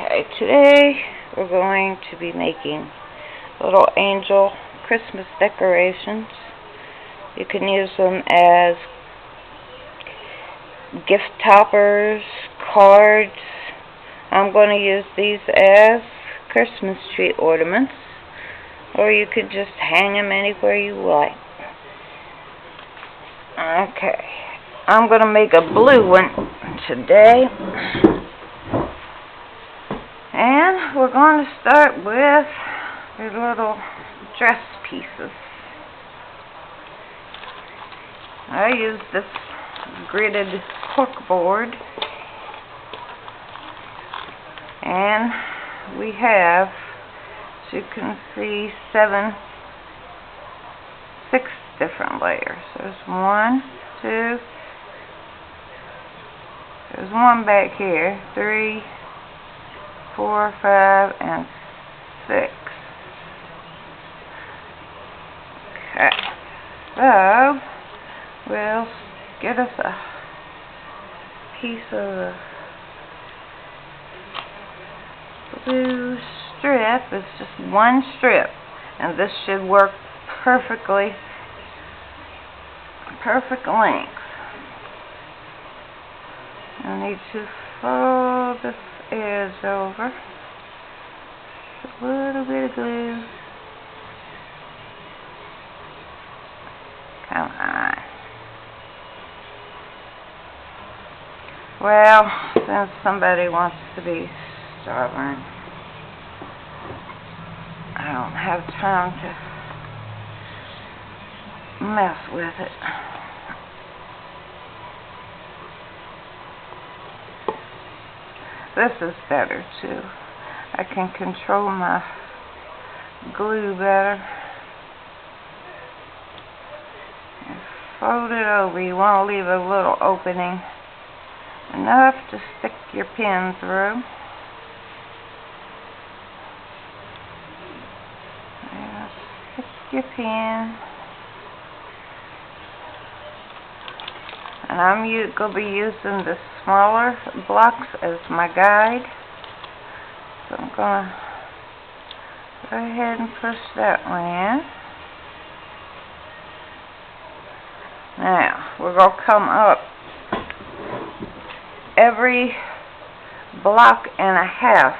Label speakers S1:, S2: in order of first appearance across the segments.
S1: Okay, today we're going to be making little angel Christmas decorations. You can use them as gift toppers, cards. I'm going to use these as Christmas tree ornaments, or you could just hang them anywhere you like. Okay, I'm going to make a blue one today. And we're going to start with the little dress pieces. I use this gridded corkboard, and we have, as you can see, 6 different layers. There's 1, 2, there's one back here, 3, 4, 5, and 6. Okay, so we'll get us a piece of the blue strip. It's just one strip, and this should work perfectly, perfect length. I need to fold this edge over, a little bit of glue. Come on. Well, since somebody wants to be stubborn, I don't have time to mess with it. This is better too. I can control my glue better. And fold it over. You want to leave a little opening, enough to stick your pen through. Yeah, stick your pen. And I'm going to be using the smaller blocks as my guide. So I'm going to go ahead and push that one in. Now, we're going to come up every block and a half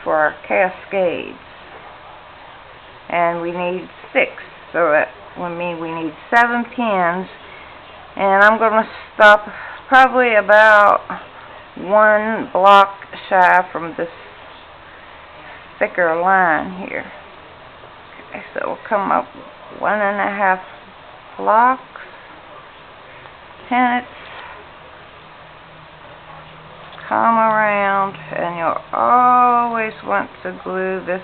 S1: for our cascades. And we need 6, so that would mean we need 7 pins. And I'm going to stop probably about 1 block shy from this thicker line here. Okay, so we'll come up 1.5 blocks, pin it, come around, and you'll always want to glue this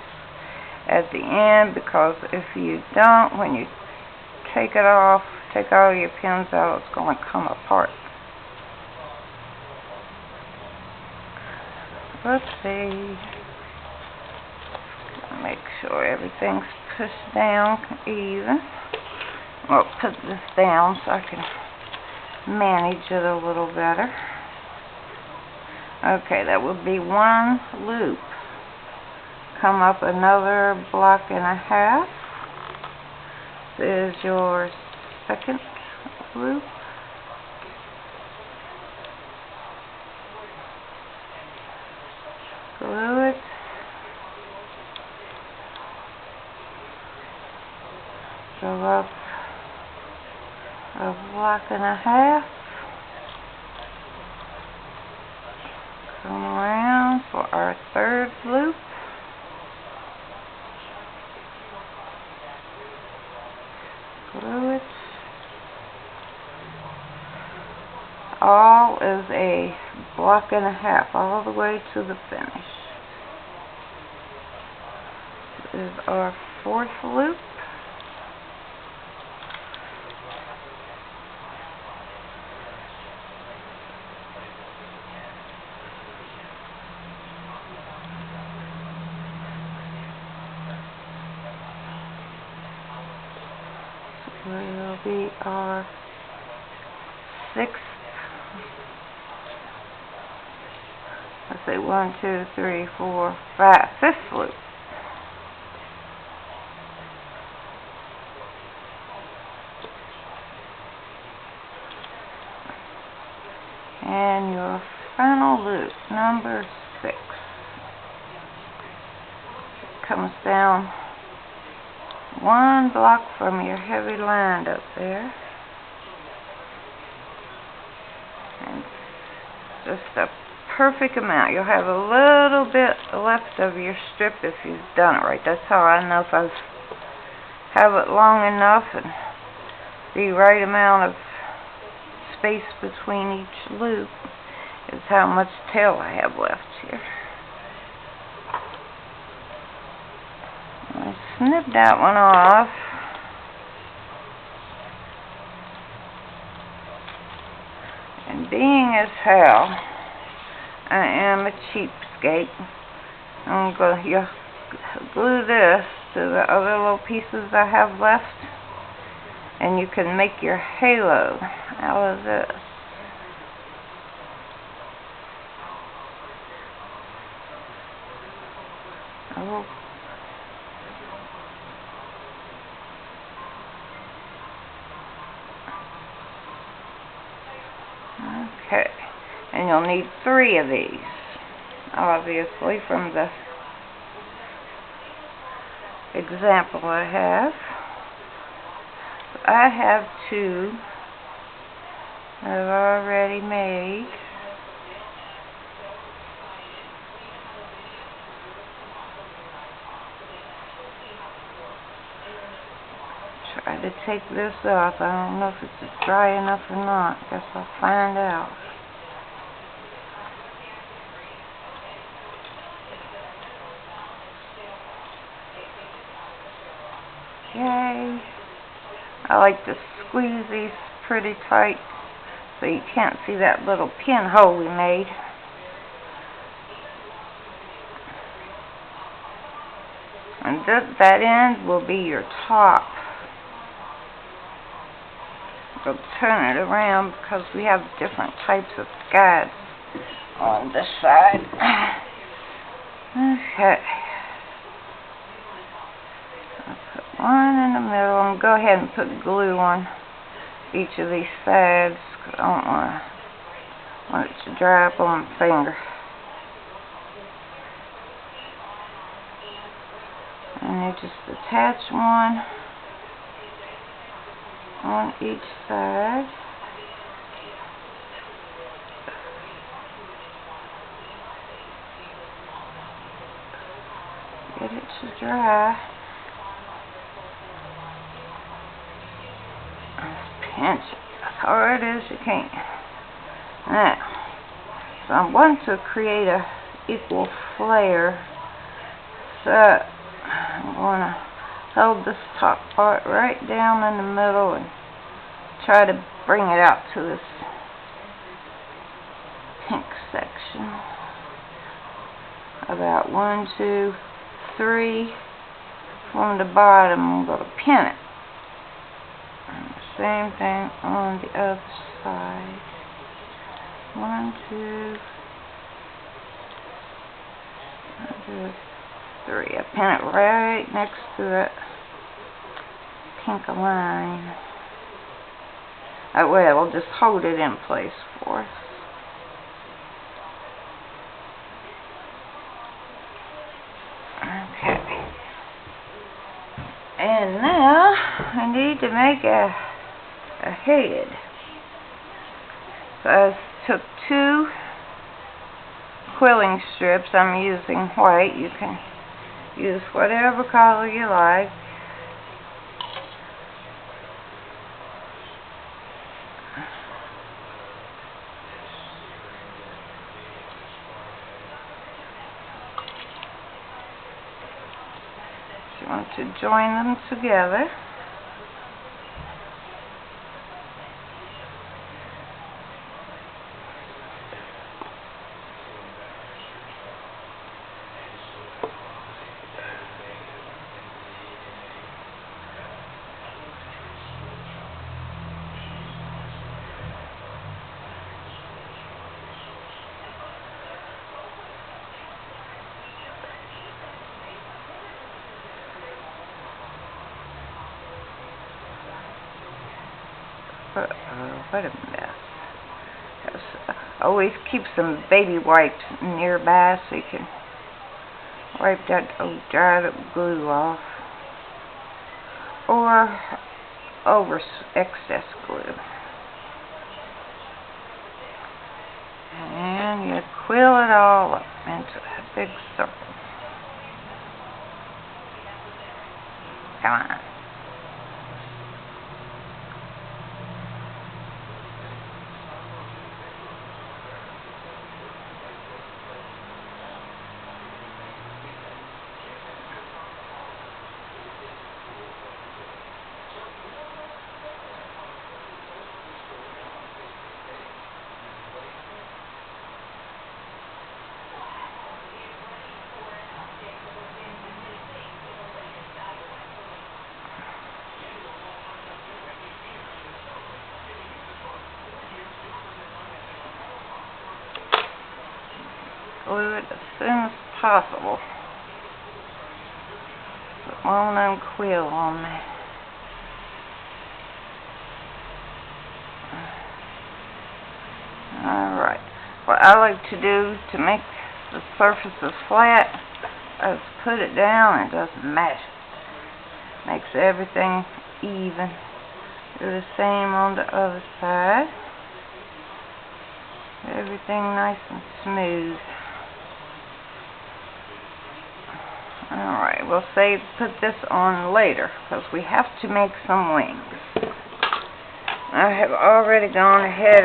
S1: at the end, because if you don't, when you take it off, take all your pins out, it's going to come apart. Let's see. Make sure everything's pushed down even. I'll put this down so I can manage it a little better. Okay, that would be 1 loop. Come up another block and a half. This is your second loop. Glue it. Go up a block and a half. Come around for our third loop. Glue it. All is a block and a half all the way to the finish. This is our 4th loop. Will be our 6th let's say 1, 2, 3, 4, 5, fifth loop. And your final loop, number 6, comes down 1 block from your heavy line up there, and just a perfect amount. You'll have a little bit left of your strip if you've done it right. That's how I know if I have it long enough and the right amount of space between each loop is how much tail I have left here. I snip that one off. And being as how I am a cheapskate, I'm going to glue this to the other little pieces I have left, and you can make your halo out of this. Oh. Okay, and you'll need 3 of these, obviously, from the example I have. I have 2 that I've already made. Try to take this off. I don't know if it's dry enough or not. Guess I'll find out. Okay. I like to squeeze these pretty tight so you can't see that little pinhole we made. And that end will be your top. We'll turn it around because we have different types of guides on this side. Okay. I'll put one in the middle and go ahead and put glue on each of these sides because I don't want it to dry up on my finger. And you just attach one on each side. Get it to dry. Just pinch it. As hard as you can. Now, so I want to create a equal flare. So I'm going to hold this top part right down in the middle and try to bring it out to this pink section. About 1, 2, 3 from the bottom. I'm going to pin it. And the same thing on the other side. 1, 2, 3. I pin it right next to that pink line. That way it will just hold it in place for us. Okay. And now I need to make a head. So I took 2 quilling strips. I'm using white. You can use whatever color you like. You want to join them together. What a mess. Always keep some baby wipes nearby so you can wipe that old dried up glue off. Or over excess glue. And you quill it all up into a big circle. Come on. Glue it as soon as possible so it won't unquill on me. Alright, what I like to do to make the surfaces flat is put it down and just mash it. Makes everything even. Do the same on the other side. Everything nice and smooth. Alright, we'll put this on later because we have to make some wings. I have already gone ahead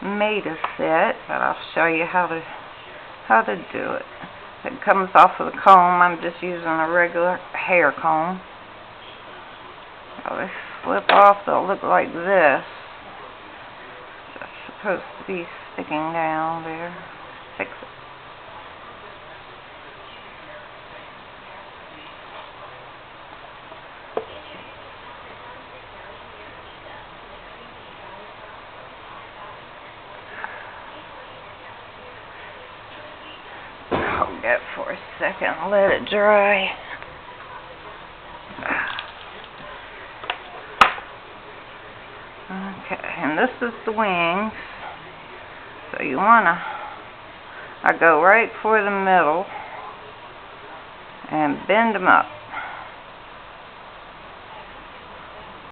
S1: and made a set, but I'll show you how to do it. It comes off of the comb. I'm just using a regular hair comb. So they slip off, they'll look like this. It's supposed to be sticking down there. Fix it. Hold that for a second and let it dry. Okay, and this is the wings. So you I go right for the middle and bend them up.